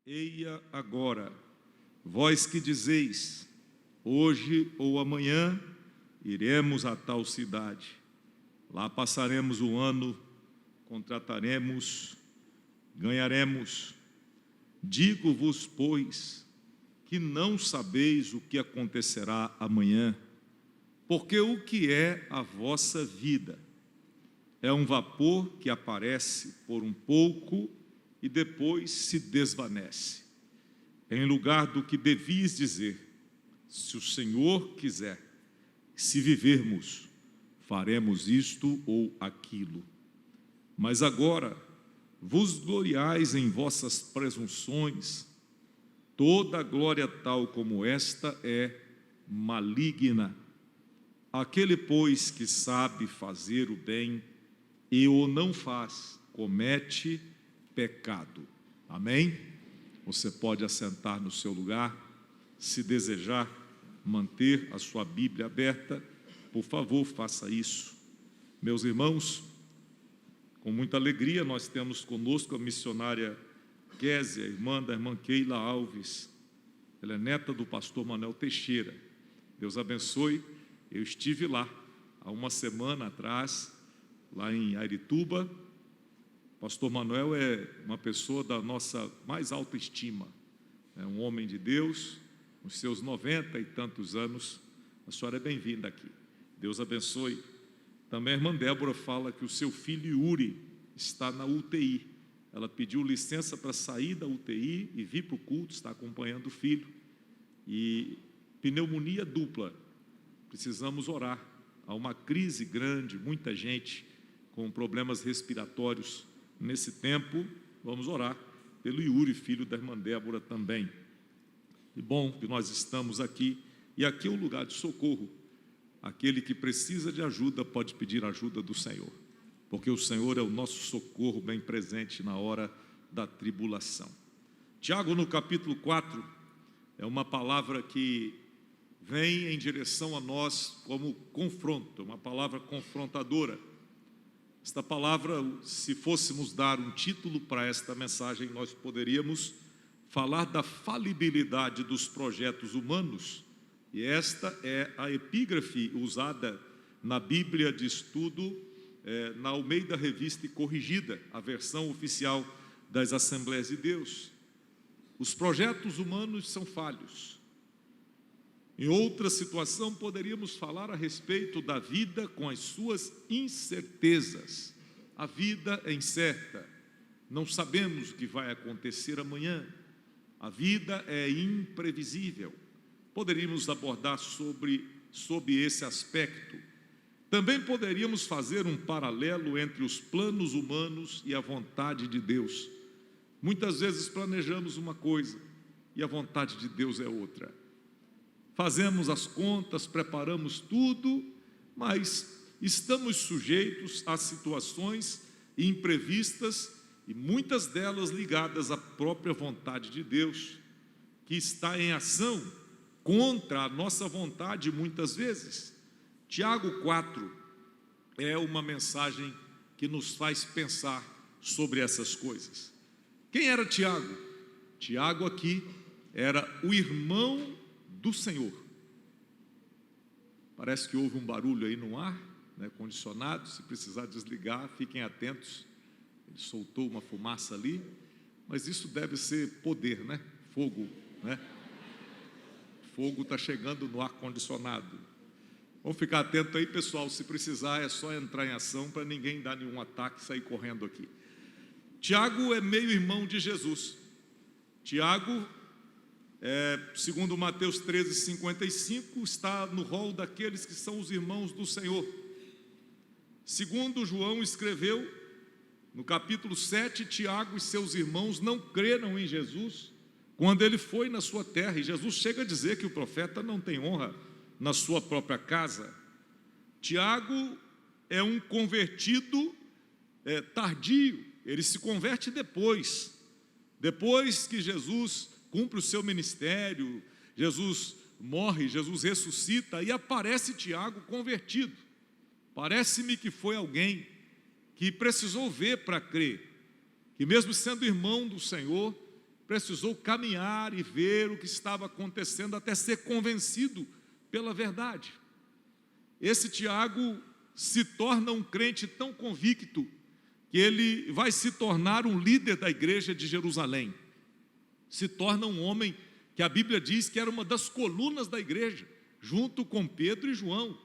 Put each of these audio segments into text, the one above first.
Eia agora, vós que dizeis, hoje ou amanhã iremos a tal cidade, lá passaremos o ano, contrataremos, ganharemos. Digo-vos, pois, que não sabeis o que acontecerá amanhã, porque o que é a vossa vida? É um vapor que aparece por um pouco e depois se desvanece. Em lugar do que devias dizer, se o Senhor quiser, se vivermos, faremos isto ou aquilo. Mas agora, vos gloriais em vossas presunções, toda glória tal como esta é maligna. Aquele, pois, que sabe fazer o bem e o não faz, comete pecado. Amém? Você pode assentar no seu lugar. Se desejar manter a sua Bíblia aberta, por favor, faça isso. Meus irmãos, com muita alegria nós temos conosco a missionária Késia, irmã da irmã Keila Alves. Ela é neta do pastor Manuel Teixeira. Deus abençoe. Eu estive lá há uma semana atrás, lá em Airituba. Pastor Manuel é uma pessoa da nossa mais alta estima. É um homem de Deus, nos seus 90 e tantos anos. A senhora é bem-vinda aqui. Deus abençoe. Também a irmã Débora fala que o seu filho Yuri está na UTI. Ela pediu licença para sair da UTI e vir para o culto, está acompanhando o filho. E pneumonia dupla. Precisamos orar. Há uma crise grande, muita gente com problemas respiratórios. Nesse tempo, vamos orar pelo Yuri, filho da irmã Débora também. E bom que nós estamos aqui, e aqui é um lugar de socorro. Aquele que precisa de ajuda pode pedir ajuda do Senhor, porque o Senhor é o nosso socorro bem presente na hora da tribulação. Tiago, no capítulo 4, é uma palavra que vem em direção a nós como confronto, uma palavra confrontadora. Esta palavra, se fôssemos dar um título para esta mensagem, nós poderíamos falar da falibilidade dos projetos humanos, e esta é a epígrafe usada na Bíblia de Estudo, na Almeida Revista e Corrigida, a versão oficial das Assembleias de Deus. Os projetos humanos são falhos. Em outra situação, poderíamos falar a respeito da vida com as suas incertezas. A vida é incerta, não sabemos o que vai acontecer amanhã. A vida é imprevisível. Poderíamos abordar sob esse aspecto. Também poderíamos fazer um paralelo entre os planos humanos e a vontade de Deus. Muitas vezes planejamos uma coisa e a vontade de Deus é outra. Fazemos as contas, preparamos tudo, mas estamos sujeitos a situações imprevistas e muitas delas ligadas à própria vontade de Deus, que está em ação contra a nossa vontade muitas vezes. Tiago 4 é uma mensagem que nos faz pensar sobre essas coisas. Quem era Tiago? Tiago aqui era o irmão do Senhor. Parece que houve um barulho aí no ar, né, condicionado. Se precisar desligar, fiquem atentos. Ele soltou uma fumaça ali, mas isso deve ser poder, né? Fogo, né? Fogo está chegando no ar condicionado. Vamos ficar atento aí, pessoal. Se precisar, é só entrar em ação para ninguém dar nenhum ataque e sair correndo aqui. Tiago é meio irmão de Jesus. Tiago, segundo Mateus 13:55, está no rol daqueles que são os irmãos do Senhor. Segundo João escreveu, no capítulo 7, Tiago e seus irmãos não creram em Jesus quando ele foi na sua terra. E Jesus chega a dizer que o profeta não tem honra na sua própria casa. Tiago é um convertido tardio. Ele se converte depois que Jesus cumpre o seu ministério, Jesus morre, Jesus ressuscita, e aparece Tiago convertido. Parece-me que foi alguém que precisou ver para crer, que mesmo sendo irmão do Senhor, precisou caminhar e ver o que estava acontecendo até ser convencido pela verdade. Esse Tiago se torna um crente tão convicto que ele vai se tornar um líder da igreja de Jerusalém. Se torna um homem que a Bíblia diz que era uma das colunas da igreja, junto com Pedro e João.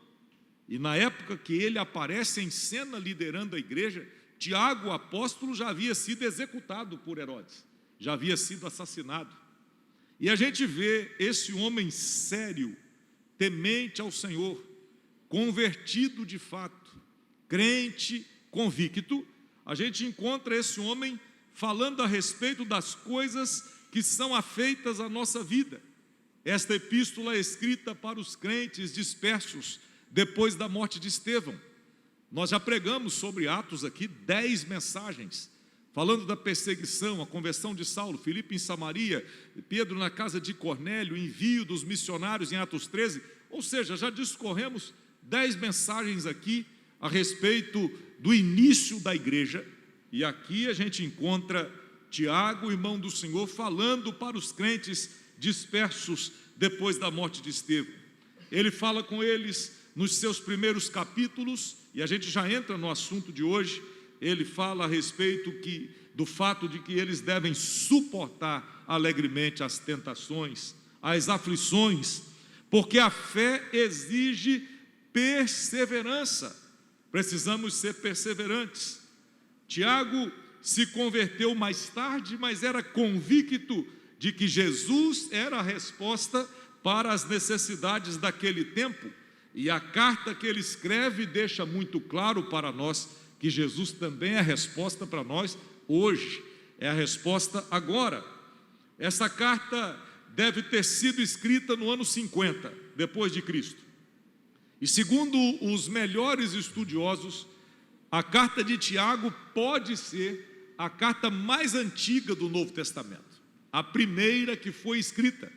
E na época que ele aparece em cena liderando a igreja, Tiago, o apóstolo, já havia sido executado por Herodes, já havia sido assassinado. E a gente vê esse homem sério, temente ao Senhor, convertido de fato, crente, convicto. A gente encontra esse homem falando a respeito das coisas que são afeitas à nossa vida. Esta epístola é escrita para os crentes dispersos depois da morte de Estevão. Nós já pregamos sobre Atos aqui 10 mensagens, falando da perseguição, a conversão de Saulo, Filipe em Samaria, Pedro na casa de Cornélio, o envio dos missionários em Atos 13, ou seja, já discorremos 10 mensagens aqui a respeito do início da igreja, e aqui a gente encontra Tiago, irmão do Senhor, falando para os crentes dispersos depois da morte de Estevão. Ele fala com eles nos seus primeiros capítulos, e a gente já entra no assunto de hoje. Ele fala a respeito do fato de que eles devem suportar alegremente as tentações, as aflições, porque a fé exige perseverança. Precisamos ser perseverantes. Tiago se converteu mais tarde, mas era convicto de que Jesus era a resposta para as necessidades daquele tempo. E a carta que ele escreve deixa muito claro para nós que Jesus também é a resposta para nós hoje, é a resposta agora. Essa carta deve ter sido escrita no ano 50, depois de Cristo. E segundo os melhores estudiosos, a carta de Tiago pode ser a carta mais antiga do Novo Testamento, a primeira que foi escrita.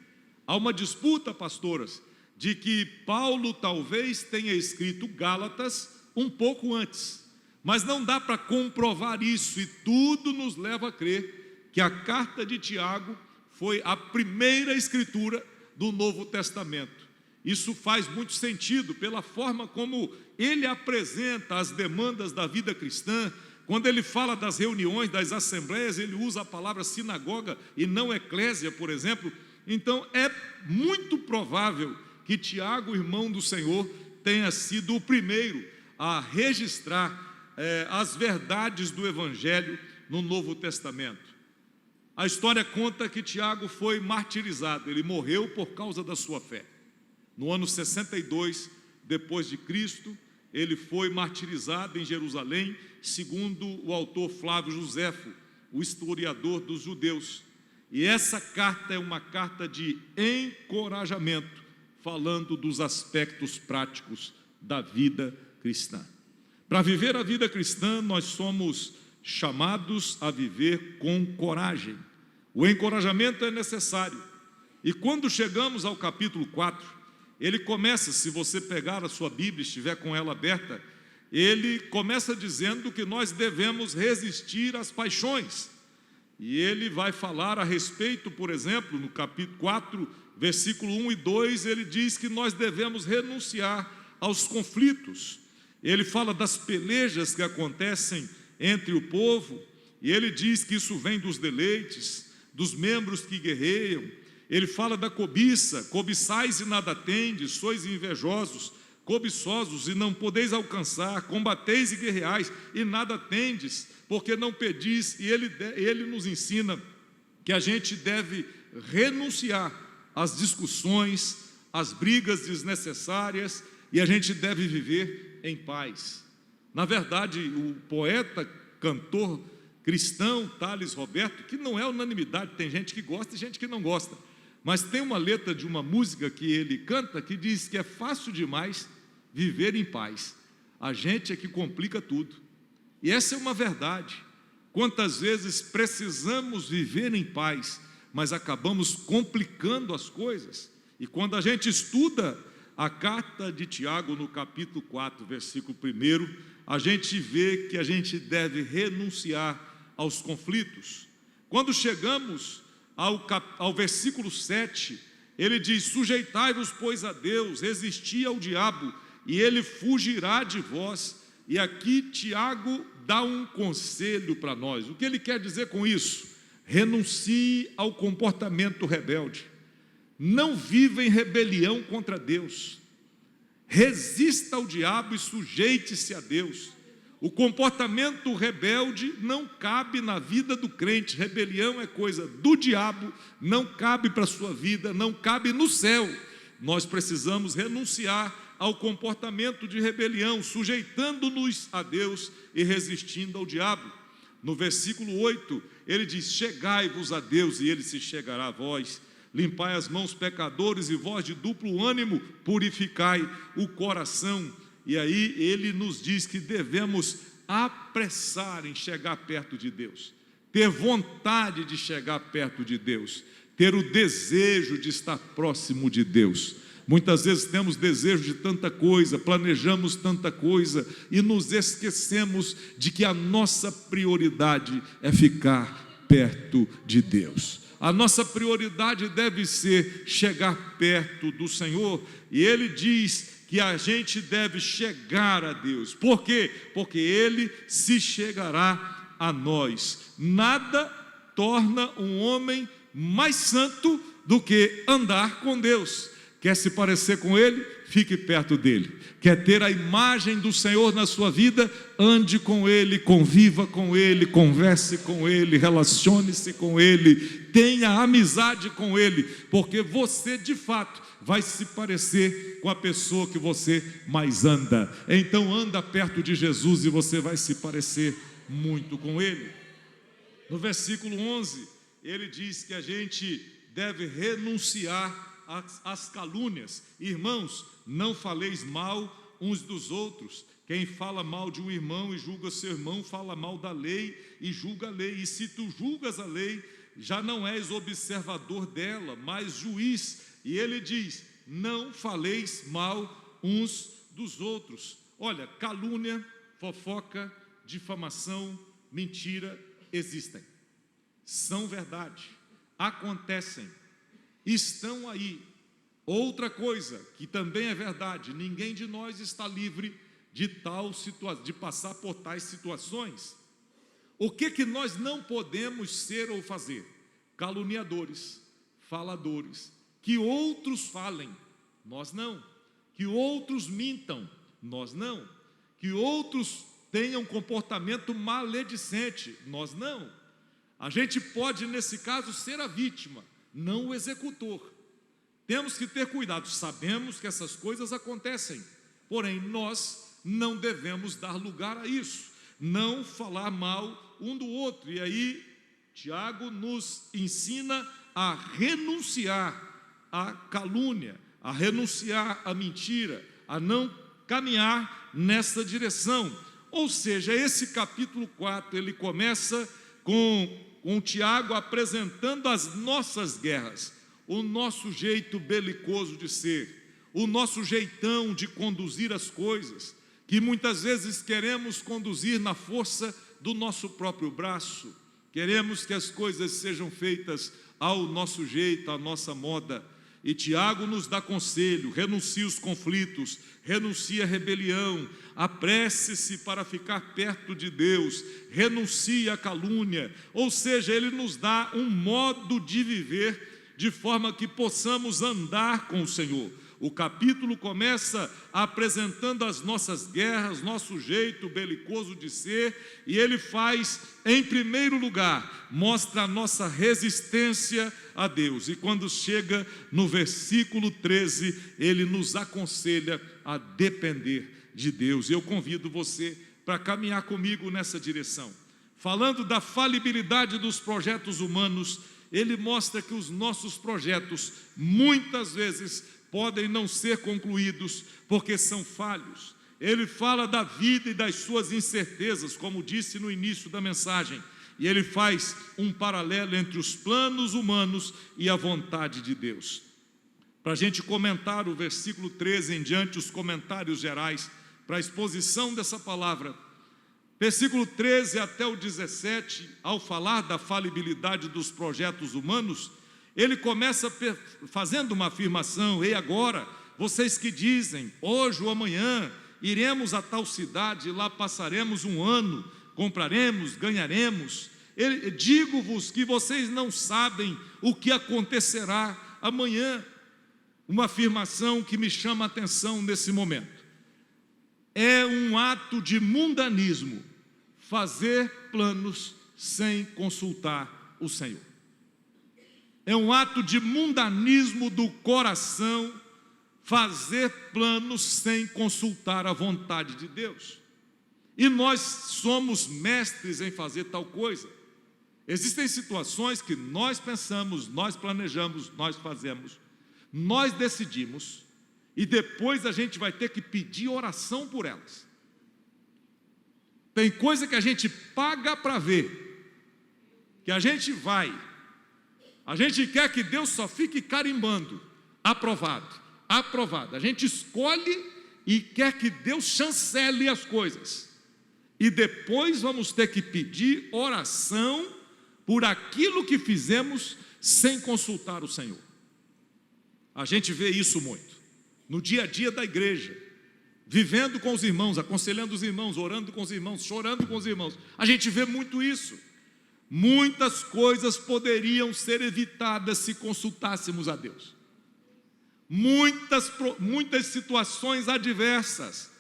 Há uma disputa, pastoras, de que Paulo talvez tenha escrito Gálatas um pouco antes, mas não dá para comprovar isso, e tudo nos leva a crer que a carta de Tiago foi a primeira escritura do Novo Testamento. Isso faz muito sentido pela forma como ele apresenta as demandas da vida cristã. Quando ele fala das reuniões, das assembleias, ele usa a palavra sinagoga e não eclésia, por exemplo. Então é muito provável que Tiago, irmão do Senhor, tenha sido o primeiro a registrar as verdades do Evangelho no Novo Testamento. A história conta que Tiago foi martirizado, ele morreu por causa da sua fé. No ano 62 depois de Cristo, ele foi martirizado em Jerusalém, segundo o autor Flávio Joséfo, o historiador dos judeus. E essa carta é uma carta de encorajamento, falando dos aspectos práticos da vida cristã. Para viver a vida cristã, nós somos chamados a viver com coragem. O encorajamento é necessário. E quando chegamos ao capítulo 4, ele começa, se você pegar a sua Bíblia, estiver com ela aberta, ele começa dizendo que nós devemos resistir às paixões. E ele vai falar a respeito, por exemplo, no capítulo 4, versículo 1 e 2, ele diz que nós devemos renunciar aos conflitos. Ele fala das pelejas que acontecem entre o povo, e ele diz que isso vem dos deleites, dos membros que guerreiam. Ele fala da cobiça: cobiçais e nada tendes, sois invejosos, cobiçosos e não podeis alcançar, combateis e guerreais e nada tendes, porque não pedis. E ele nos ensina que a gente deve renunciar às discussões, às brigas desnecessárias, e a gente deve viver em paz. Na verdade, o poeta, cantor cristão Thales Roberto, que não é unanimidade, tem gente que gosta e gente que não gosta, mas tem uma letra de uma música que ele canta que diz que é fácil demais viver em paz, a gente é que complica tudo. E essa é uma verdade. Quantas vezes precisamos viver em paz, mas acabamos complicando as coisas. E quando a gente estuda a carta de Tiago no capítulo 4, versículo 1, a gente vê que a gente deve renunciar aos conflitos. Quando chegamos ao versículo 7, ele diz: sujeitai-vos, pois, a Deus, resisti ao diabo, e ele fugirá de vós. E aqui Tiago dá um conselho para nós. O que ele quer dizer com isso? Renuncie ao comportamento rebelde. Não viva em rebelião contra Deus. Resista ao diabo e sujeite-se a Deus. O comportamento rebelde não cabe na vida do crente. Rebelião é coisa do diabo, não cabe para a sua vida, não cabe no céu. Nós precisamos renunciar ao comportamento de rebelião, sujeitando-nos a Deus e resistindo ao diabo. No versículo 8, ele diz: chegai-vos a Deus e ele se chegará a vós. Limpai as mãos, pecadores, e vós de duplo ânimo, purificai o coração. E aí ele nos diz que devemos apressar em chegar perto de Deus, ter vontade de chegar perto de Deus, ter o desejo de estar próximo de Deus. Muitas vezes temos desejo de tanta coisa, planejamos tanta coisa e nos esquecemos de que a nossa prioridade é ficar perto de Deus. A nossa prioridade deve ser chegar perto do Senhor, e ele diz que a gente deve chegar a Deus. Por quê? Porque ele se chegará a nós. Nada torna um homem mais santo do que andar com Deus. Quer se parecer com Ele? Fique perto dEle. Quer ter a imagem do Senhor na sua vida? Ande com Ele, conviva com Ele, converse com Ele, relacione-se com Ele, tenha amizade com Ele, porque você de fato vai se parecer com a pessoa que você mais anda. Então anda perto de Jesus e você vai se parecer muito com Ele. No versículo 11, ele diz que a gente deve renunciar as calúnias. Irmãos, não faleis mal uns dos outros. Quem fala mal de um irmão e julga seu irmão, fala mal da lei e julga a lei. E se tu julgas a lei, já não és observador dela, mas juiz. E ele diz: não faleis mal uns dos outros. Olha, calúnia, fofoca, difamação, mentira existem, são verdade, acontecem, estão aí. Outra coisa que também é verdade: ninguém de nós está livre de passar por tais situações. O que nós não podemos ser ou fazer? Caluniadores, faladores, que outros falem, nós não. Que outros mintam, nós não. Que outros tenham comportamento maledicente, nós não. A gente pode, nesse caso, ser a vítima, não o executor. Temos que ter cuidado, sabemos que essas coisas acontecem, porém nós não devemos dar lugar a isso, não falar mal um do outro. E aí Tiago nos ensina a renunciar à calúnia, a renunciar à mentira, a não caminhar nessa direção. Ou seja, esse capítulo 4, ele começa com Tiago apresentando as nossas guerras, o nosso jeito belicoso de ser, o nosso jeitão de conduzir as coisas, que muitas vezes queremos conduzir na força do nosso próprio braço, queremos que as coisas sejam feitas ao nosso jeito, à nossa moda. E Tiago nos dá conselho: renuncie os conflitos, renuncie a rebelião, apresse-se para ficar perto de Deus, renuncie a calúnia. Ou seja, ele nos dá um modo de viver de forma que possamos andar com o Senhor. O capítulo começa apresentando as nossas guerras, nosso jeito belicoso de ser, e ele faz, em primeiro lugar, mostra a nossa resistência a Deus. E quando chega no versículo 13, ele nos aconselha a depender de Deus. Eu convido você para caminhar comigo nessa direção. Falando da falibilidade dos projetos humanos, ele mostra que os nossos projetos, muitas vezes, podem não ser concluídos porque são falhos. Ele fala da vida e das suas incertezas, como disse no início da mensagem, e ele faz um paralelo entre os planos humanos e a vontade de Deus. Para a gente comentar o versículo 13 em diante, os comentários gerais, para a exposição dessa palavra, versículo 13 até o 17, ao falar da falibilidade dos projetos humanos, ele começa fazendo uma afirmação: ei, agora, vocês que dizem, hoje ou amanhã, iremos a tal cidade, lá passaremos um ano, compraremos, ganharemos. Digo-vos que vocês não sabem o que acontecerá amanhã. Uma afirmação que me chama a atenção nesse momento. É um ato de mundanismo fazer planos sem consultar o Senhor. É um ato de mundanismo do coração fazer planos sem consultar a vontade de Deus. E nós somos mestres em fazer tal coisa. Existem situações que nós pensamos, nós planejamos, nós fazemos, nós decidimos, e depois a gente vai ter que pedir oração por elas. Tem coisa que a gente paga para ver, que a gente vai, a gente quer que Deus só fique carimbando, aprovado, aprovado. A gente escolhe e quer que Deus chancele as coisas. E depois vamos ter que pedir oração por aquilo que fizemos sem consultar o Senhor. A gente vê isso muito no dia a dia da igreja, vivendo com os irmãos, aconselhando os irmãos, orando com os irmãos, chorando com os irmãos. A gente vê muito isso. Muitas coisas poderiam ser evitadas se consultássemos a Deus. Muitas situações adversas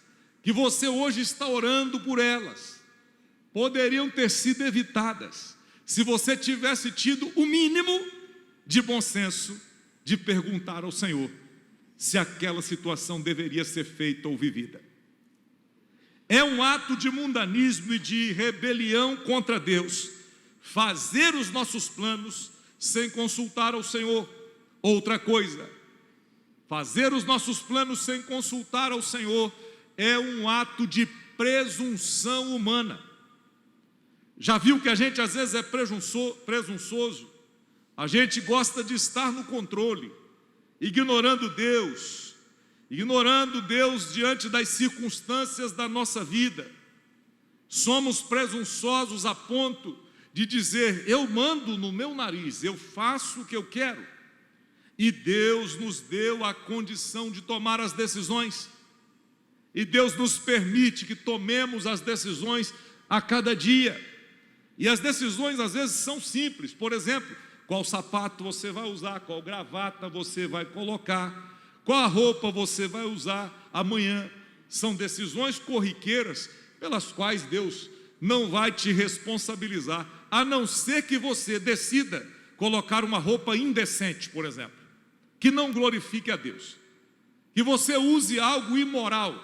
que você hoje está orando por elas poderiam ter sido evitadas se você tivesse tido o mínimo de bom senso de perguntar ao Senhor se aquela situação deveria ser feita ou vivida. É um ato de mundanismo e de rebelião contra Deus fazer os nossos planos sem consultar ao Senhor. Outra coisa, fazer os nossos planos sem consultar ao Senhor é um ato de presunção humana. Já viu que a gente às vezes é presunçoso? A gente gosta de estar no controle, ignorando Deus diante das circunstâncias da nossa vida. Somos presunçosos a ponto de dizer: eu mando no meu nariz, eu faço o que eu quero. E Deus nos deu a condição de tomar as decisões. E Deus nos permite que tomemos as decisões a cada dia. E as decisões às vezes são simples. Por exemplo, qual sapato você vai usar, qual gravata você vai colocar, qual a roupa você vai usar amanhã. São decisões corriqueiras pelas quais Deus não vai te responsabilizar, a não ser que você decida colocar uma roupa indecente, por exemplo, que não glorifique a Deus, que você use algo imoral,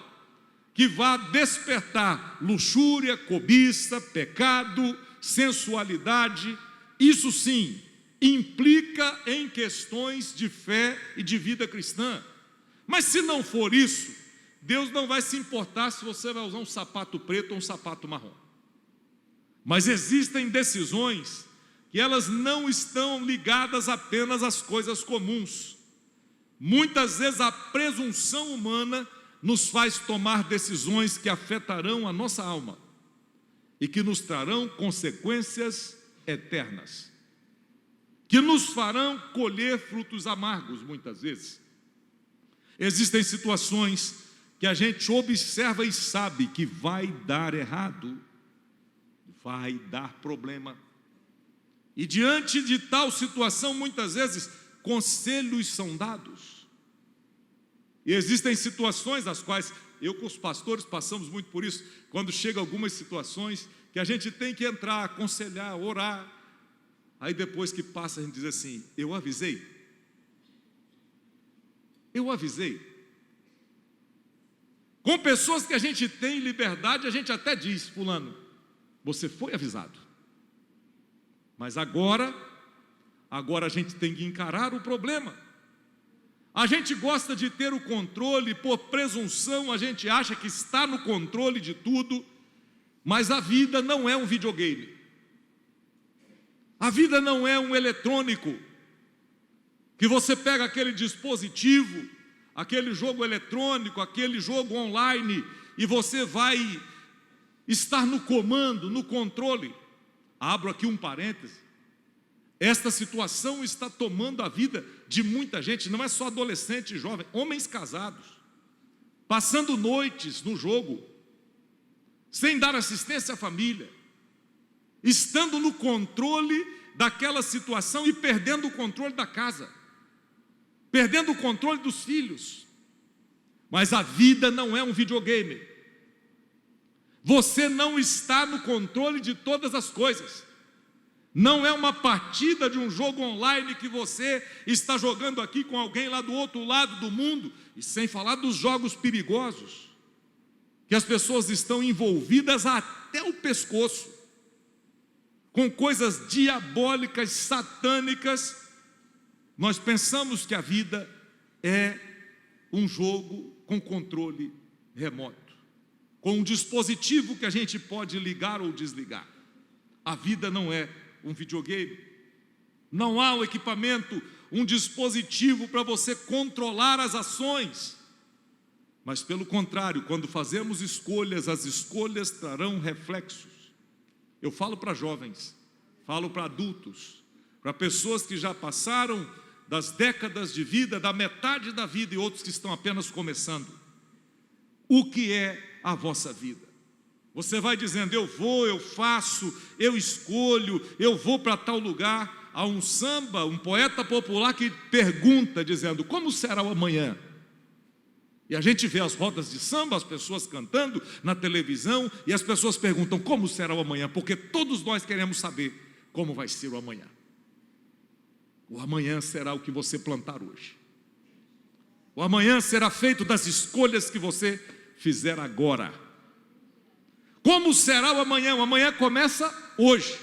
que vá despertar luxúria, cobiça, pecado, sensualidade. Isso sim implica em questões de fé e de vida cristã. Mas se não for isso, Deus não vai se importar se você vai usar um sapato preto ou um sapato marrom. Mas existem decisões que elas não estão ligadas apenas às coisas comuns. Muitas vezes a presunção humana nos faz tomar decisões que afetarão a nossa alma e que nos trarão consequências eternas, que nos farão colher frutos amargos muitas vezes. Existem situações que a gente observa e sabe que vai dar errado, vai dar problema. E diante de tal situação, muitas vezes, conselhos são dados. E existem situações as quais eu com os pastores passamos muito por isso, quando chegam algumas situações que a gente tem que entrar, aconselhar, orar. Aí depois que passa a gente diz assim: eu avisei. Eu avisei. Com pessoas que a gente tem liberdade, a gente até diz: fulano, você foi avisado. Mas agora a gente tem que encarar o problema. A gente gosta de ter o controle, por presunção a gente acha que está no controle de tudo, mas a vida não é um videogame. A vida não é um eletrônico, que você pega aquele dispositivo, aquele jogo eletrônico, aquele jogo online, e você vai estar no comando, no controle. Abro aqui um parêntese. Esta situação está tomando a vida de muita gente, não é só adolescente e jovem, homens casados, passando noites no jogo, sem dar assistência à família, estando no controle daquela situação e perdendo o controle da casa, perdendo o controle dos filhos. Mas a vida não é um videogame. Você não está no controle de todas as coisas. Não é uma partida de um jogo online que você está jogando aqui com alguém lá do outro lado do mundo, e sem falar dos jogos perigosos, que as pessoas estão envolvidas até o pescoço, com coisas diabólicas, satânicas. Nós pensamos que a vida é um jogo com controle remoto, com um dispositivo que a gente pode ligar ou desligar. A vida não é um videogame. Não há um equipamento, um dispositivo para você controlar as ações. Mas pelo contrário, quando fazemos escolhas, as escolhas trarão reflexos. Eu falo para jovens, falo para adultos, para pessoas que já passaram das décadas de vida, da metade da vida, e outros que estão apenas começando. O que é a vossa vida? Você vai dizendo, eu vou, eu faço, eu escolho, eu vou para tal lugar. Há um samba, um poeta popular que pergunta, dizendo, como será o amanhã? E a gente vê as rodas de samba, as pessoas cantando na televisão, e as pessoas perguntam, como será o amanhã? Porque todos nós queremos saber como vai ser o amanhã. O amanhã será o que você plantar hoje. O amanhã será feito das escolhas que você fizer agora. Como será o amanhã? O amanhã começa hoje.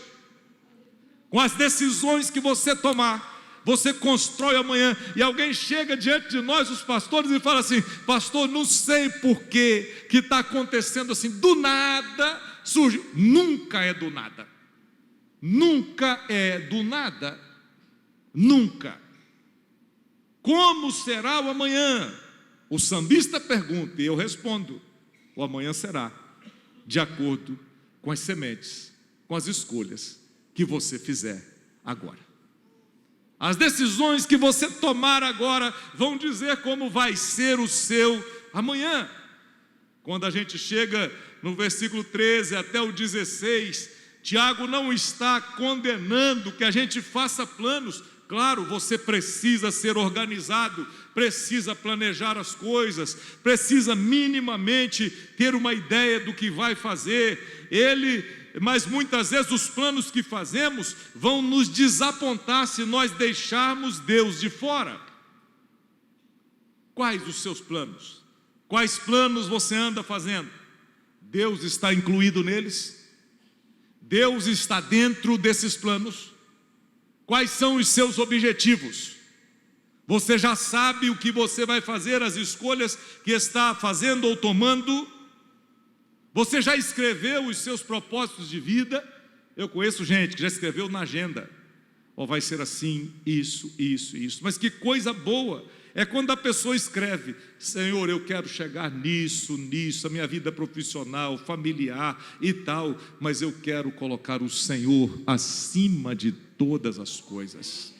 Com as decisões que você tomar, você constrói amanhã. E alguém chega diante de nós, os pastores, e fala assim, pastor, não sei por que está acontecendo assim, do nada surge. Nunca é do nada. Nunca é do nada. Nunca. Como será o amanhã? O sambista pergunta e eu respondo, o amanhã será de acordo com as sementes, com as escolhas que você fizer agora. As decisões que você tomar agora vão dizer como vai ser o seu amanhã. Quando a gente chega no versículo 13 até o 16, Tiago não está condenando que a gente faça planos. Claro, você precisa ser organizado, precisa planejar as coisas, precisa minimamente ter uma ideia do que vai fazer. Mas muitas vezes os planos que fazemos vão nos desapontar se nós deixarmos Deus de fora. Quais os seus planos? Quais planos você anda fazendo? Deus está incluído neles? Deus está dentro desses planos? Quais são os seus objetivos? Você já sabe o que você vai fazer, as escolhas que está fazendo ou tomando? Você já escreveu os seus propósitos de vida? Eu conheço gente que já escreveu na agenda. Ou vai ser assim, isso. Mas que coisa boa é quando a pessoa escreve, Senhor, eu quero chegar nisso, a minha vida profissional, familiar e tal, mas eu quero colocar o Senhor acima de todas as coisas.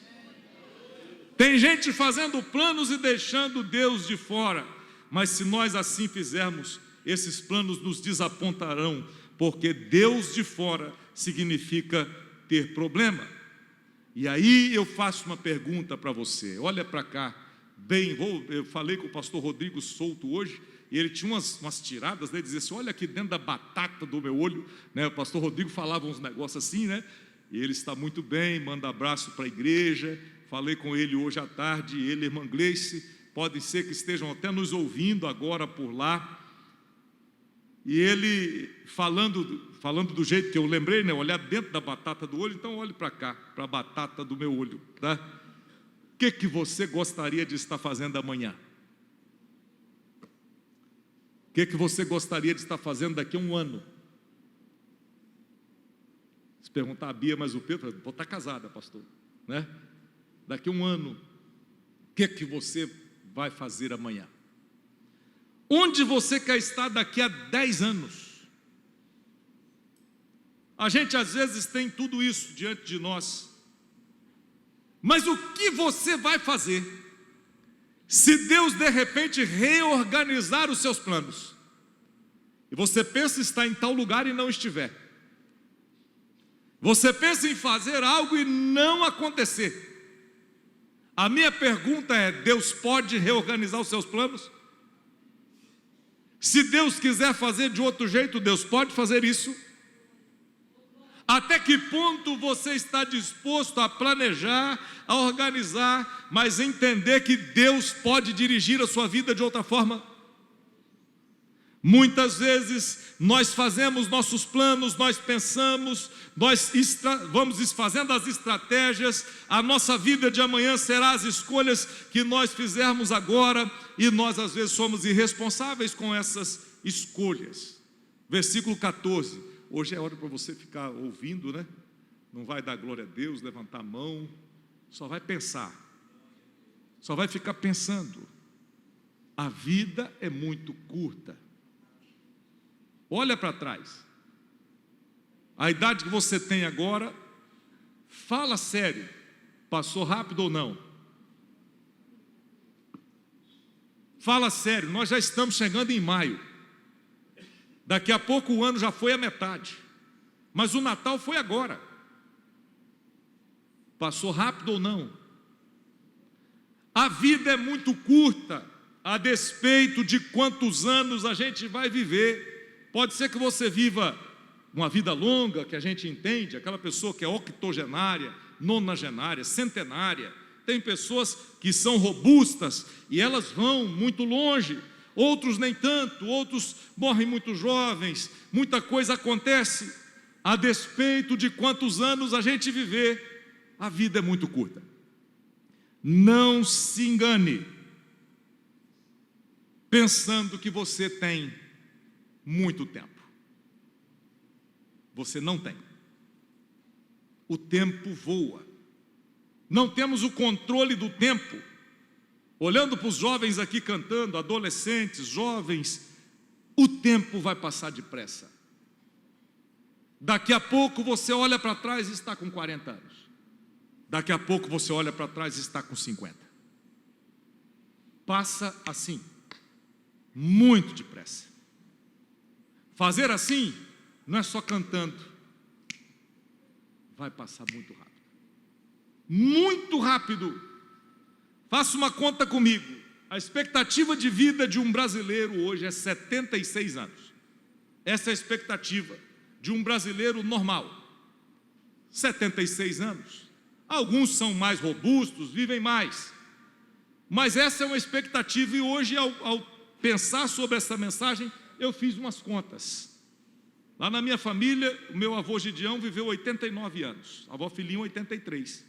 Tem gente fazendo planos e deixando Deus de fora, mas se nós assim fizermos, esses planos nos desapontarão, porque Deus de fora significa ter problema. E aí eu faço uma pergunta para você, olha para cá, eu falei com o pastor Rodrigo Souto hoje, e ele tinha umas tiradas, né, dizia assim, olha aqui dentro da batata do meu olho, né, o pastor Rodrigo falava uns negócios assim, né, e ele está muito bem, manda abraço para a igreja, falei com ele hoje à tarde, ele e a irmã Gleice, podem ser que estejam até nos ouvindo agora por lá, e ele falando do jeito que eu lembrei, né, olhar dentro da batata do olho, então olhe para cá, para a batata do meu olho, tá? O que você gostaria de estar fazendo amanhã? O que você gostaria de estar fazendo daqui a um ano? Se perguntar a Bia, mas o Pedro, vou estar casada, pastor, né? Daqui a um ano, o que você vai fazer amanhã? Onde você quer estar daqui a 10 anos? A gente às vezes tem tudo isso diante de nós. Mas o que você vai fazer se Deus de repente reorganizar os seus planos? E você pensa estar em tal lugar e não estiver. Você pensa em fazer algo e não acontecer. A minha pergunta é: Deus pode reorganizar os seus planos? Se Deus quiser fazer de outro jeito, Deus pode fazer isso? Até que ponto você está disposto a planejar, a organizar, mas entender que Deus pode dirigir a sua vida de outra forma? Muitas vezes nós fazemos nossos planos, nós pensamos, vamos fazendo as estratégias, a nossa vida de amanhã será as escolhas que nós fizermos agora, e nós às vezes somos irresponsáveis com essas escolhas. Versículo 14, hoje é hora para você ficar ouvindo, né? Não vai dar glória a Deus, levantar a mão, só vai pensar, só vai ficar pensando. A vida é muito curta. Olha para trás. A idade que você tem agora, fala sério, passou rápido ou não? Fala sério, nós já estamos chegando em maio. Daqui a pouco o ano já foi a metade. Mas o Natal foi agora. Passou rápido ou não? A vida é muito curta, a despeito de quantos anos a gente vai viver. Pode ser que você viva uma vida longa, que a gente entende, aquela pessoa que é octogenária, nonagenária, centenária. Tem pessoas que são robustas e elas vão muito longe, outros nem tanto, outros morrem muito jovens, muita coisa acontece. A despeito de quantos anos a gente viver, a vida é muito curta. Não se engane, pensando que você tem muito tempo. Você não tem. O tempo voa. Não temos o controle do tempo. Olhando para os jovens aqui cantando, adolescentes, jovens, o tempo vai passar depressa. Daqui a pouco você olha para trás e está com 40 anos. Daqui a pouco você olha para trás e está com 50. Passa assim, muito depressa. Fazer assim não é só cantando, vai passar muito rápido. Muito rápido. Faça uma conta comigo. A expectativa de vida de um brasileiro hoje é 76 anos. Essa é a expectativa de um brasileiro normal. 76 anos. Alguns são mais robustos, vivem mais. Mas essa é uma expectativa, e hoje ao pensar sobre essa mensagem, eu fiz umas contas. Lá na minha família, o meu avô Gideão viveu 89 anos, a avó Filhinha 83.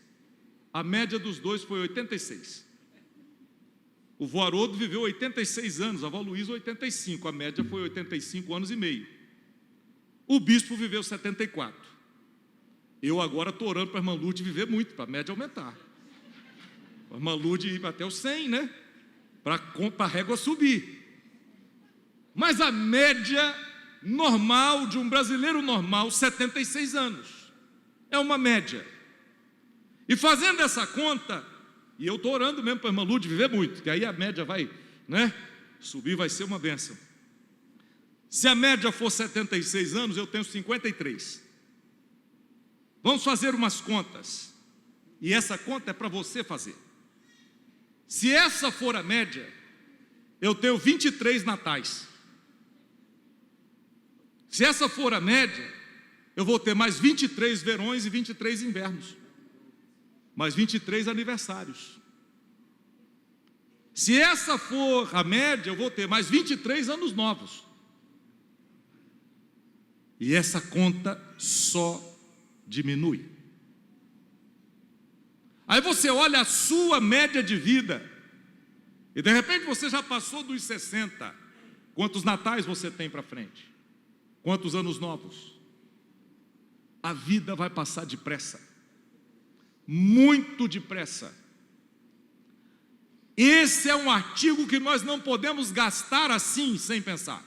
A média dos dois foi 86. O vô Haroldo viveu 86 anos, a avó Luísa 85, a média foi 85 anos e meio. O bispo viveu 74. Eu agora estou orando para a irmã Lourdes viver muito, para a média aumentar. A irmã Lourdes ir até os 100, né? Para a régua subir. Mas a média normal de um brasileiro normal, 76 anos. É uma média. E fazendo essa conta, e eu estou orando mesmo para a irmã Lourdes viver muito, que aí a média vai, né, subir, vai ser uma bênção. Se a média for 76 anos, eu tenho 53. Vamos fazer umas contas. E essa conta é para você fazer. Se essa for a média, eu tenho 23 natais. Se essa for a média, eu vou ter mais 23 verões e 23 invernos. Mais 23 aniversários. Se essa for a média, eu vou ter mais 23 anos novos. E essa conta só diminui. Aí você olha a sua média de vida, e de repente você já passou dos 60. Quantos natais você tem para frente? Quantos anos novos? A vida vai passar depressa. Muito depressa. Esse é um artigo que nós não podemos gastar assim, sem pensar.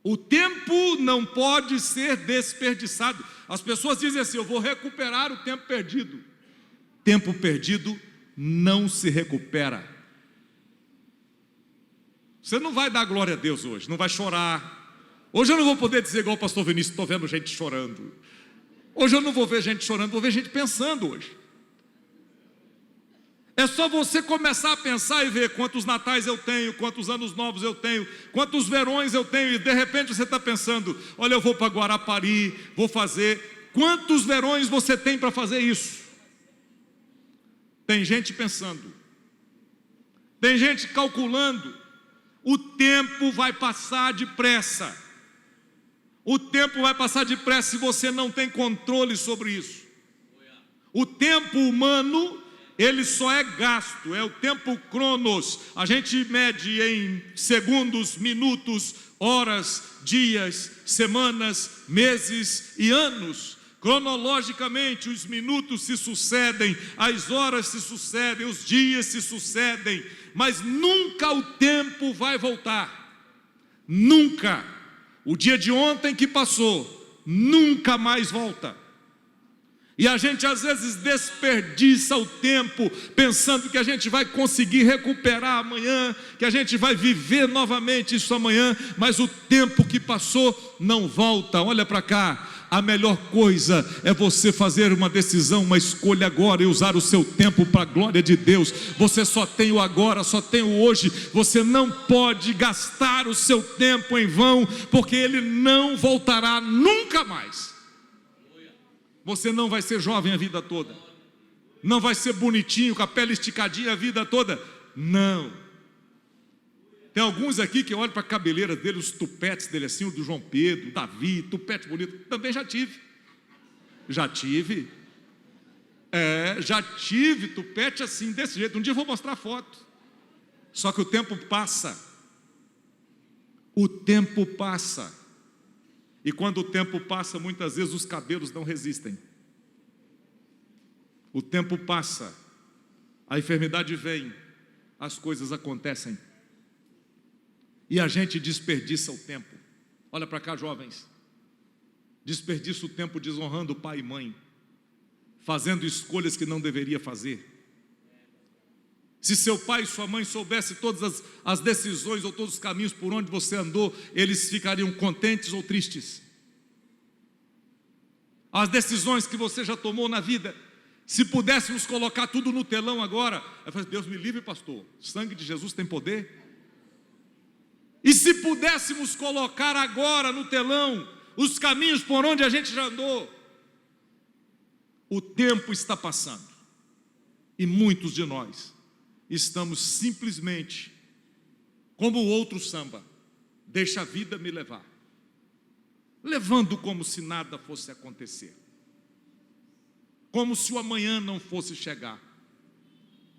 O tempo não pode ser desperdiçado. As pessoas dizem assim: eu vou recuperar o tempo perdido. Tempo perdido não se recupera. Você não vai dar glória a Deus hoje, não vai chorar. Hoje eu não vou poder dizer igual o pastor Vinícius: estou vendo gente chorando. Hoje eu não vou ver gente chorando, vou ver gente pensando hoje. É só você começar a pensar e ver quantos natais eu tenho, quantos anos novos eu tenho, quantos verões eu tenho, e de repente você está pensando: olha, eu vou para Guarapari, vou fazer. Quantos verões você tem para fazer isso? Tem gente pensando, tem gente calculando. O tempo vai passar depressa. O tempo vai passar depressa se você não tem controle sobre isso. O tempo humano, ele só é gasto, é o tempo cronos. A gente mede em segundos, minutos, horas, dias, semanas, meses e anos. Cronologicamente, os minutos se sucedem, as horas se sucedem, os dias se sucedem, mas nunca o tempo vai voltar. Nunca. O dia de ontem que passou, nunca mais volta. E a gente às vezes desperdiça o tempo pensando que a gente vai conseguir recuperar amanhã, que a gente vai viver novamente isso amanhã, mas o tempo que passou não volta. Olha para cá. A melhor coisa é você fazer uma decisão, uma escolha agora e usar o seu tempo para a glória de Deus. Você só tem o agora, só tem o hoje. Você não pode gastar o seu tempo em vão, porque ele não voltará nunca mais. Você não vai ser jovem a vida toda, não vai ser bonitinho, com a pele esticadinha a vida toda. Não. Tem alguns aqui que olham para a cabeleira dele, os tupetes dele assim, o do João Pedro, Davi, tupete bonito. Também já tive. Já tive tupete assim, desse jeito. Um dia eu vou mostrar a foto. Só que o tempo passa. O tempo passa. E quando o tempo passa, muitas vezes os cabelos não resistem. O tempo passa, a enfermidade vem, as coisas acontecem. E a gente desperdiça o tempo. Olha para cá, jovens. Desperdiça o tempo desonrando pai e mãe, fazendo escolhas que não deveria fazer. Se seu pai e sua mãe soubessem todas as decisões ou todos os caminhos por onde você andou, eles ficariam contentes ou tristes? As decisões que você já tomou na vida, se pudéssemos colocar tudo no telão agora, eu falo: Deus me livre, pastor, o sangue de Jesus tem poder. E se pudéssemos colocar agora no telão os caminhos por onde a gente já andou? O tempo está passando e muitos de nós estamos simplesmente como o outro samba: deixa a vida me levar, levando como se nada fosse acontecer, como se o amanhã não fosse chegar,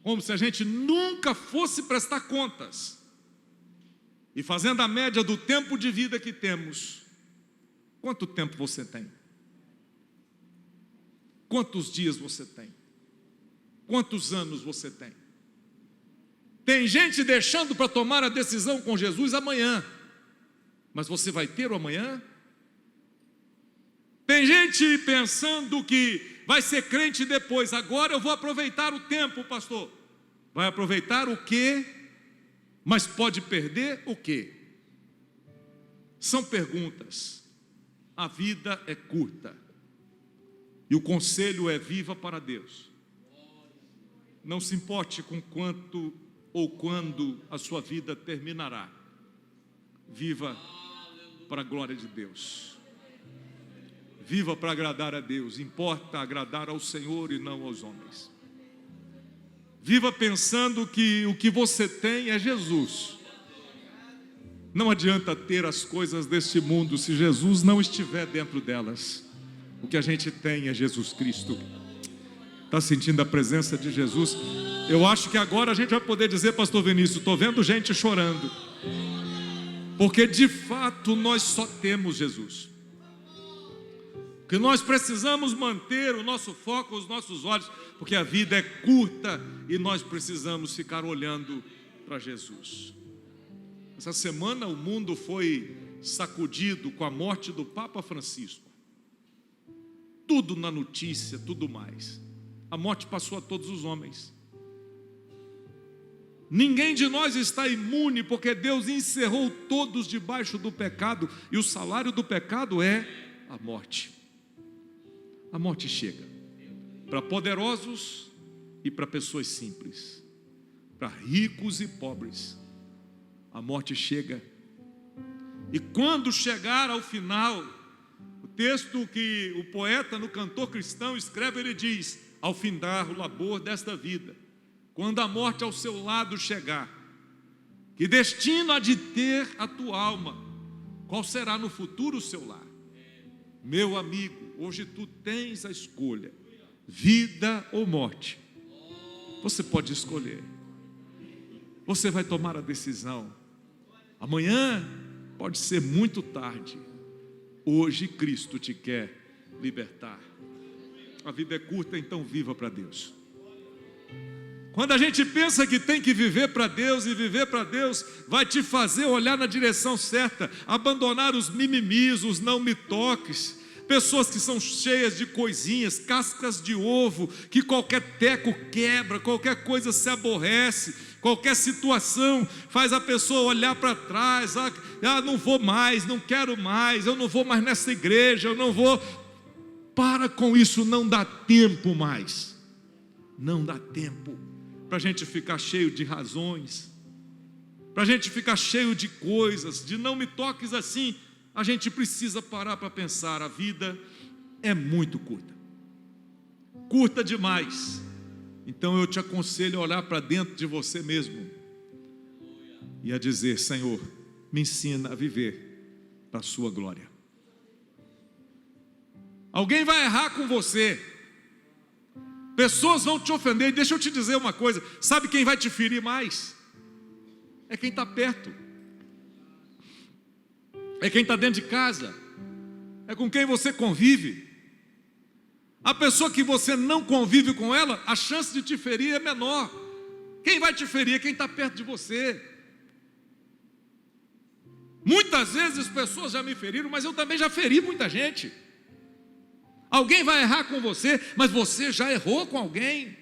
como se a gente nunca fosse prestar contas. E fazendo a média do tempo de vida que temos, quanto tempo você tem? Quantos dias você tem? Quantos anos você tem? Tem gente deixando para tomar a decisão com Jesus amanhã, mas você vai ter o amanhã? Tem gente pensando que vai ser crente depois. Agora eu vou aproveitar o tempo, pastor. Vai aproveitar o quê? Mas pode perder o quê? São perguntas. A vida é curta. E o conselho é: viva para Deus. Não se importe com quanto ou quando a sua vida terminará. Viva para a glória de Deus. Viva para agradar a Deus. Importa agradar ao Senhor e não aos homens. Viva pensando que o que você tem é Jesus. Não adianta ter as coisas deste mundo se Jesus não estiver dentro delas. O que a gente tem é Jesus Cristo. Está sentindo a presença de Jesus? Eu acho que agora a gente vai poder dizer: pastor Vinícius, estou vendo gente chorando, porque de fato nós só temos Jesus. Que nós precisamos manter o nosso foco, os nossos olhos, porque a vida é curta e nós precisamos ficar olhando para Jesus. Essa semana o mundo foi sacudido com a morte do Papa Francisco. Tudo na notícia, tudo mais. A morte passou a todos os homens. Ninguém de nós está imune, porque Deus encerrou todos debaixo do pecado, e o salário do pecado é a morte. A morte chega para poderosos e para pessoas simples, para ricos e pobres. A morte chega. E quando chegar ao final, o texto que o poeta no Cantor Cristão escreve, ele diz: ao findar o labor desta vida, quando a morte ao seu lado chegar, que destino há de ter a tua alma? Qual será no futuro o seu lar? Meu amigo, hoje tu tens a escolha, vida ou morte. Você pode escolher. Você vai tomar a decisão. Amanhã pode ser muito tarde. Hoje Cristo te quer libertar. A vida é curta, então viva para Deus. Quando a gente pensa que tem que viver para Deus, e viver para Deus vai te fazer olhar na direção certa, abandonar os mimimis, os não me toques, pessoas que são cheias de coisinhas, cascas de ovo, que qualquer teco quebra, qualquer coisa se aborrece, qualquer situação faz a pessoa olhar para trás, não vou mais, não quero mais, eu não vou mais nessa igreja, eu não vou. Para com isso, não dá tempo mais, não dá tempo para a gente ficar cheio de razões, para a gente ficar cheio de coisas, de não me toques assim. A gente precisa parar para pensar, a vida é muito curta, curta demais. Então eu te aconselho a olhar para dentro de você mesmo e a dizer: Senhor, me ensina a viver para a sua glória. Alguém vai errar com você, pessoas vão te ofender. Deixa eu te dizer uma coisa: sabe quem vai te ferir mais? É quem está perto, é quem está dentro de casa, é com quem você convive. A pessoa que você não convive com ela, a chance de te ferir é menor. Quem vai te ferir é quem está perto de você. Muitas vezes pessoas já me feriram, mas eu também já feri muita gente. Alguém vai errar com você, mas você já errou com alguém.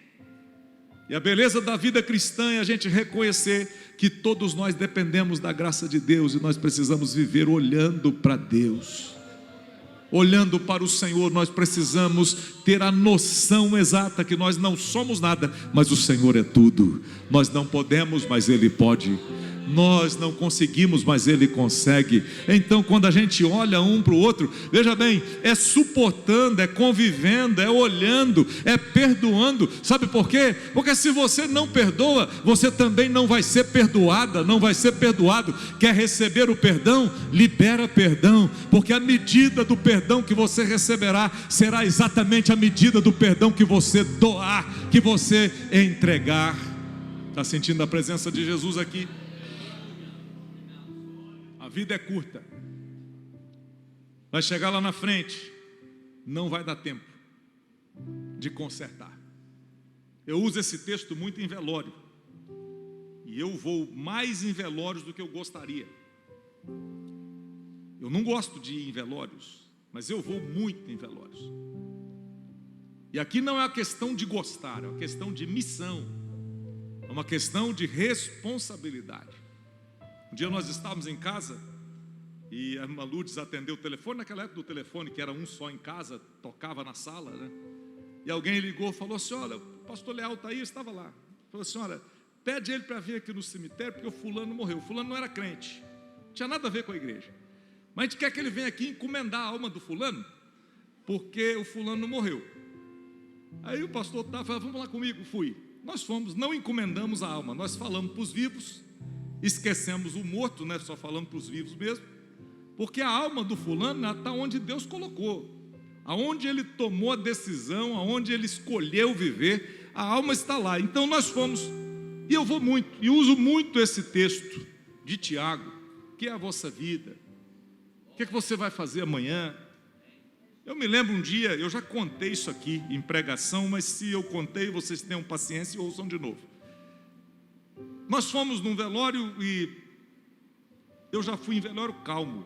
E a beleza da vida cristã é a gente reconhecer que todos nós dependemos da graça de Deus, e nós precisamos viver olhando para Deus, olhando para o Senhor. Nós precisamos ter a noção exata que nós não somos nada, mas o Senhor é tudo. Nós não podemos, mas Ele pode. Nós não conseguimos, mas Ele consegue. Então quando a gente olha um para o outro, veja bem, é suportando, é convivendo, é olhando, é perdoando. Sabe por quê? Porque se você não perdoa, você também não vai ser perdoada, não vai ser perdoado. Quer receber o perdão? Libera perdão, porque a medida do perdão que você receberá será exatamente a medida do perdão que você doar, que você entregar. Está sentindo a presença de Jesus aqui? A vida é curta, vai chegar lá na frente, não vai dar tempo de consertar. Eu uso esse texto muito em velório, e eu vou mais em velórios do que eu gostaria. Eu não gosto de ir em velórios, mas eu vou muito em velórios. E aqui não é uma questão de gostar, é uma questão de missão, é uma questão de responsabilidade. Um dia nós estávamos em casa e a irmã Lourdes atendeu o telefone. Naquela época do telefone, que era um só em casa, tocava na sala, né? E alguém ligou e falou assim: olha, o pastor Leal está aí. Eu estava lá. Falou assim: olha, pede ele para vir aqui no cemitério, porque o fulano morreu. O fulano não era crente, não tinha nada a ver com a igreja, mas a gente quer que ele venha aqui encomendar a alma do fulano, porque o fulano morreu. Aí o pastor falou: vamos lá comigo. Fui. Nós fomos, não encomendamos a alma, nós falamos para os vivos, esquecemos o morto, né? Só falamos para os vivos mesmo, porque a alma do fulano está onde Deus colocou, aonde ele tomou a decisão, aonde ele escolheu viver, a alma está lá. Então nós fomos, e eu vou muito, e uso muito esse texto de Tiago, que é a vossa vida. O que é que você vai fazer amanhã? Eu me lembro um dia, eu já contei isso aqui em pregação, mas se eu contei, vocês tenham paciência e ouçam de novo. Nós fomos num velório, e eu já fui em velório calmo,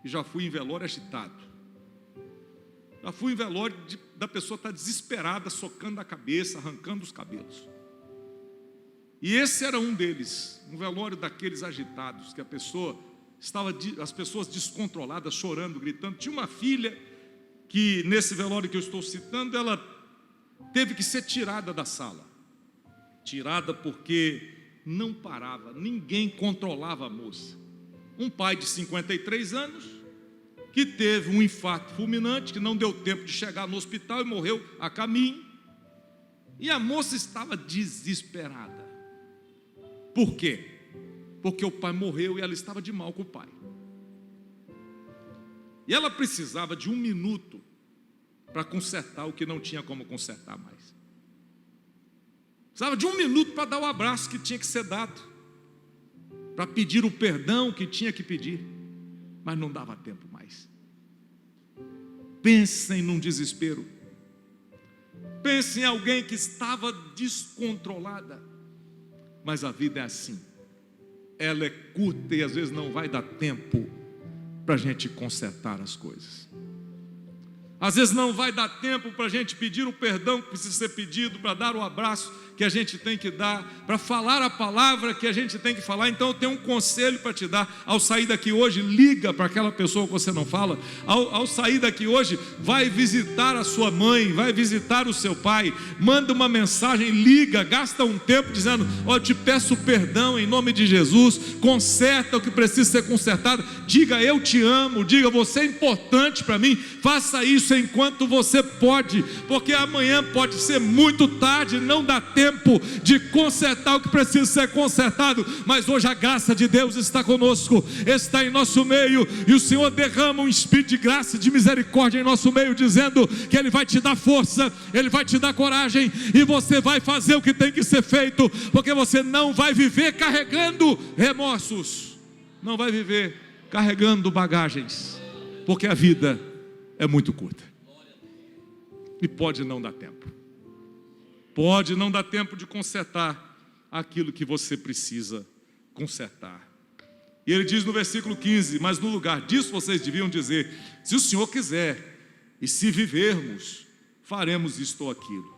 e já fui em velório agitado. Já fui em velório da pessoa estar desesperada, socando a cabeça, arrancando os cabelos. E esse era um deles, um velório daqueles agitados, que as pessoas descontroladas, chorando, gritando. Tinha uma filha que, nesse velório que eu estou citando, ela teve que ser tirada da sala. Tirada porque não parava, ninguém controlava a moça. Um pai de 53 anos, que teve um infarto fulminante, que não deu tempo de chegar no hospital e morreu a caminho. E a moça estava desesperada. Por quê? Porque o pai morreu e ela estava de mal com o pai. E ela precisava de 1 minuto para consertar o que não tinha como consertar mais. Precisava de 1 minuto para dar o abraço que tinha que ser dado, para pedir o perdão que tinha que pedir, mas não dava tempo mais. Pensem num desespero. Pensem em alguém que estava descontrolada. Mas a vida é assim. Ela é curta e às vezes não vai dar tempo para a gente consertar as coisas. Às vezes não vai dar tempo para a gente pedir o perdão que precisa ser pedido, para dar o abraço que a gente tem que dar, para falar a palavra que a gente tem que falar. Então eu tenho um conselho para te dar. Ao sair daqui hoje, liga para aquela pessoa que você não fala. Ao sair daqui hoje, vai visitar a sua mãe, vai visitar o seu pai, manda uma mensagem, liga, gasta um tempo dizendo: eu te peço perdão em nome de Jesus, conserta o que precisa ser consertado, diga eu te amo, diga você é importante para mim. Faça isso enquanto você pode, porque amanhã pode ser muito tarde, não dá tempo de consertar o que precisa ser consertado. Mas hoje a graça de Deus está conosco, está em nosso meio, e o Senhor derrama um espírito de graça e de misericórdia em nosso meio, dizendo que Ele vai te dar força, Ele vai te dar coragem, e você vai fazer o que tem que ser feito, porque você não vai viver carregando remorsos, não vai viver carregando bagagens, porque a vida é muito curta e pode não dar tempo. Pode não dar tempo de consertar aquilo que você precisa consertar. E ele diz no versículo 15: mas no lugar disso vocês deviam dizer: se o Senhor quiser, e se vivermos, faremos isto ou aquilo.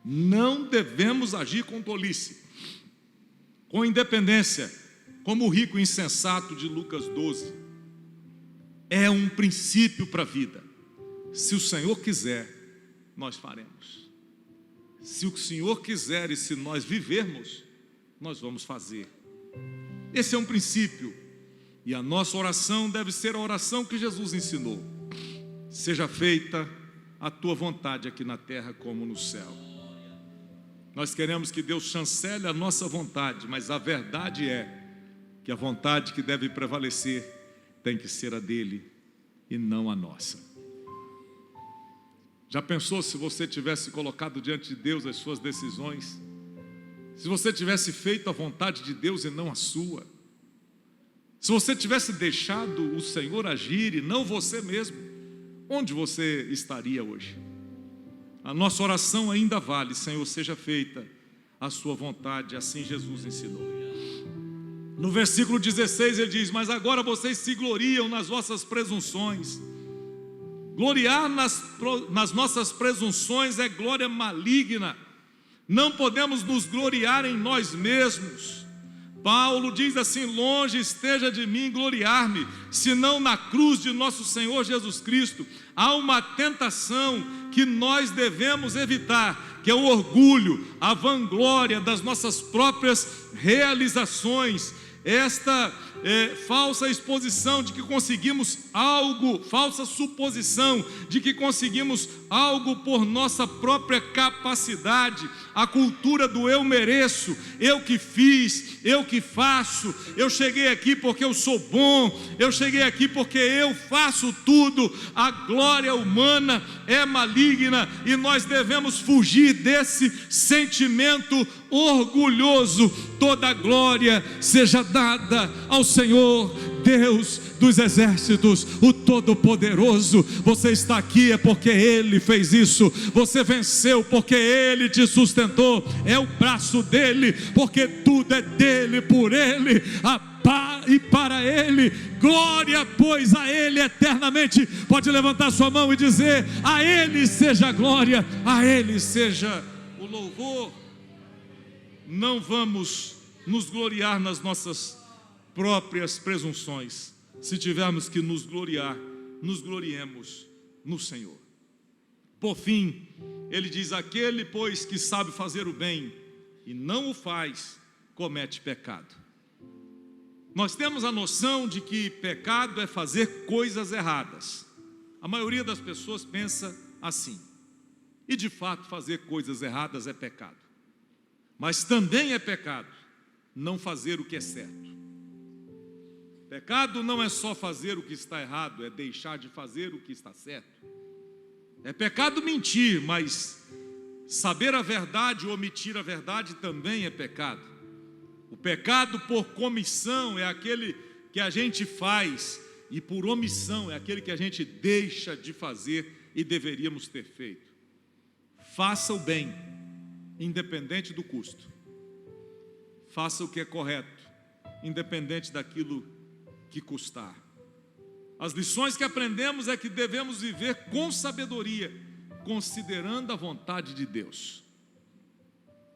Não devemos agir com tolice, com independência, como o rico insensato de Lucas 12. É um princípio para a vida. Se o Senhor quiser, nós faremos. Se o Senhor quiser e se nós vivermos, nós vamos fazer. Esse é um princípio. E a nossa oração deve ser a oração que Jesus ensinou: seja feita a tua vontade aqui na terra como no céu. Nós queremos que Deus chancele a nossa vontade, mas a verdade é que a vontade que deve prevalecer tem que ser a dele e não a nossa. Já pensou se você tivesse colocado diante de Deus as suas decisões? Se você tivesse feito a vontade de Deus e não a sua? Se você tivesse deixado o Senhor agir e não você mesmo, onde você estaria hoje? A nossa oração ainda vale: Senhor, seja feita a sua vontade, assim Jesus ensinou. No versículo 16 ele diz: mas agora vocês se gloriam nas vossas presunções. Gloriar nas nossas presunções é glória maligna. Não podemos nos gloriar em nós mesmos. Paulo diz assim: longe esteja de mim gloriar-me, senão na cruz de nosso Senhor Jesus Cristo. Há uma tentação que nós devemos evitar, que é o orgulho, a vanglória das nossas próprias realizações. Esta falsa exposição de que conseguimos algo, falsa suposição de que conseguimos algo por nossa própria capacidade, a cultura do eu mereço, eu que fiz, eu que faço, eu cheguei aqui porque eu sou bom, eu cheguei aqui porque eu faço tudo. A glória humana é maligna e nós devemos fugir desse sentimento orgulhoso. Toda a glória seja dada ao Senhor Deus dos exércitos, o Todo-Poderoso. Você está aqui é porque Ele fez isso. Você venceu porque Ele te sustentou. É o braço dele, porque tudo é dele, por Ele. A e para Ele. Glória, pois, a Ele eternamente. Pode levantar sua mão e dizer: a Ele seja a glória, a Ele seja o louvor. Não vamos nos gloriar nas nossas próprias presunções. Se tivermos que nos gloriar, nos gloriemos no Senhor. Por fim, ele diz: aquele, pois, que sabe fazer o bem e não o faz, comete pecado. Nós temos a noção de que pecado é fazer coisas erradas. A maioria das pessoas pensa assim. E de fato fazer coisas erradas é pecado. Mas também é pecado não fazer o que é certo. Pecado não é só fazer o que está errado, é deixar de fazer o que está certo. É pecado mentir, mas saber a verdade ou omitir a verdade também é pecado. O pecado por comissão é aquele que a gente faz, e por omissão é aquele que a gente deixa de fazer e deveríamos ter feito. Faça o bem, independente do custo. Faça o que é correto, independente daquilo que custar. As lições que aprendemos é que devemos viver com sabedoria, considerando a vontade de Deus.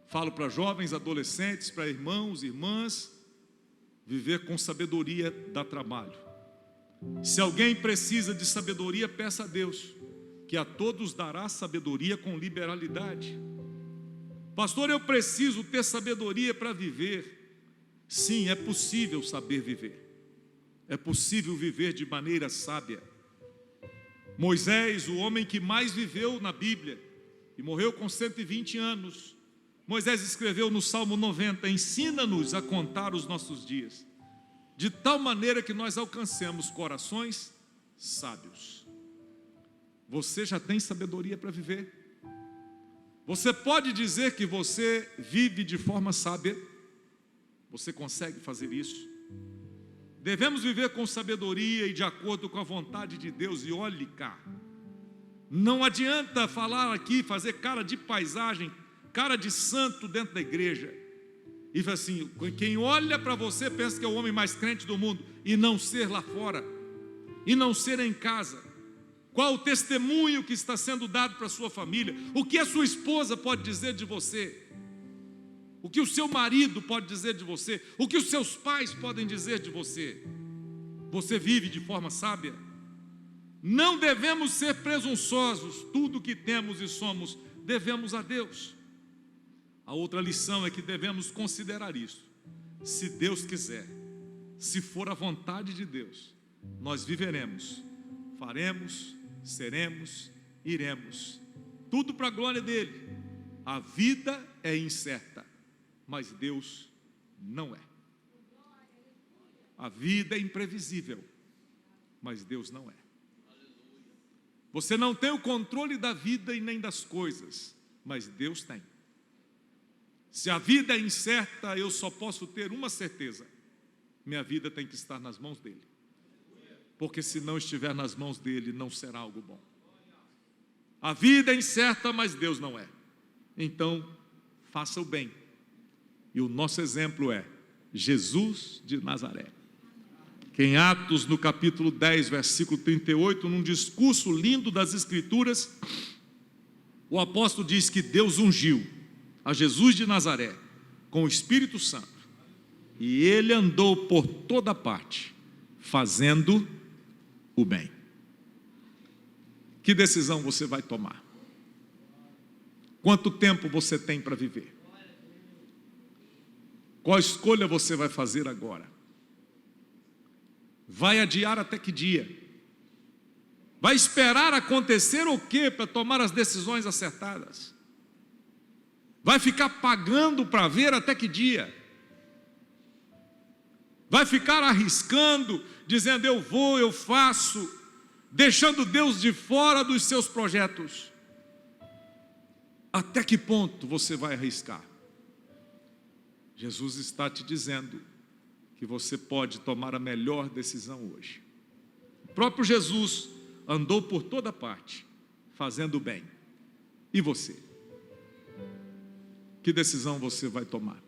Falo para jovens, adolescentes, para irmãos e irmãs: viver com sabedoria dá trabalho. Se alguém precisa de sabedoria, peça a Deus, que a todos dará sabedoria com liberalidade. Pastor, eu preciso ter sabedoria para viver. Sim, é possível saber viver. É possível viver de maneira sábia. Moisés, o homem que mais viveu na Bíblia e morreu com 120 anos, Moisés escreveu no Salmo 90: ensina-nos a contar os nossos dias, de tal maneira que nós alcancemos corações sábios. Você já tem sabedoria para viver? Você pode dizer que você vive de forma sábia? Você consegue fazer isso? Devemos viver com sabedoria e de acordo com a vontade de Deus. E olhe cá, não adianta falar aqui, fazer cara de paisagem, cara de santo dentro da igreja, e assim, quem olha para você pensa que é o homem mais crente do mundo, e não ser lá fora, e não ser em casa. Qual o testemunho que está sendo dado para a sua família? O que a sua esposa pode dizer de você? O que o seu marido pode dizer de você? O que os seus pais podem dizer de você? Você vive de forma sábia? Não devemos ser presunçosos. Tudo que temos e somos, devemos a Deus. A outra lição é que devemos considerar isso. Se Deus quiser, se for a vontade de Deus, nós viveremos, faremos, seremos, iremos. Tudo para a glória dele. A vida é incerta, mas Deus não é. A vida é imprevisível, mas Deus não é. Você não tem o controle da vida e nem das coisas, mas Deus tem. Se a vida é incerta, eu só posso ter uma certeza: minha vida tem que estar nas mãos dele. Porque se não estiver nas mãos dele, não será algo bom. A vida é incerta, mas Deus não é. Então, faça o bem. E o nosso exemplo é Jesus de Nazaré, que em Atos, no capítulo 10, versículo 38, num discurso lindo das Escrituras, o apóstolo diz que Deus ungiu a Jesus de Nazaré com o Espírito Santo, e ele andou por toda parte, fazendo o bem. Que decisão você vai tomar? Quanto tempo você tem para viver? Qual escolha você vai fazer agora? Vai adiar até que dia? Vai esperar acontecer o quê para tomar as decisões acertadas? Vai ficar pagando para ver até que dia? Vai ficar arriscando, dizendo eu vou, eu faço, deixando Deus de fora dos seus projetos? Até que ponto você vai arriscar? Jesus está te dizendo que você pode tomar a melhor decisão hoje. O próprio Jesus andou por toda parte, fazendo o bem. E você? Que decisão você vai tomar?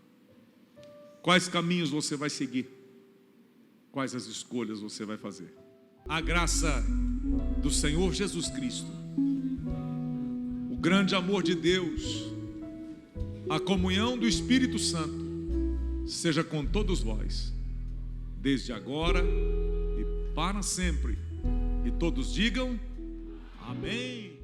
Quais caminhos você vai seguir? quais as escolhas você vai fazer. A graça do Senhor Jesus Cristo, o grande amor de Deus, a comunhão do Espírito Santo, seja com todos vós, desde agora e para sempre. E todos digam amém.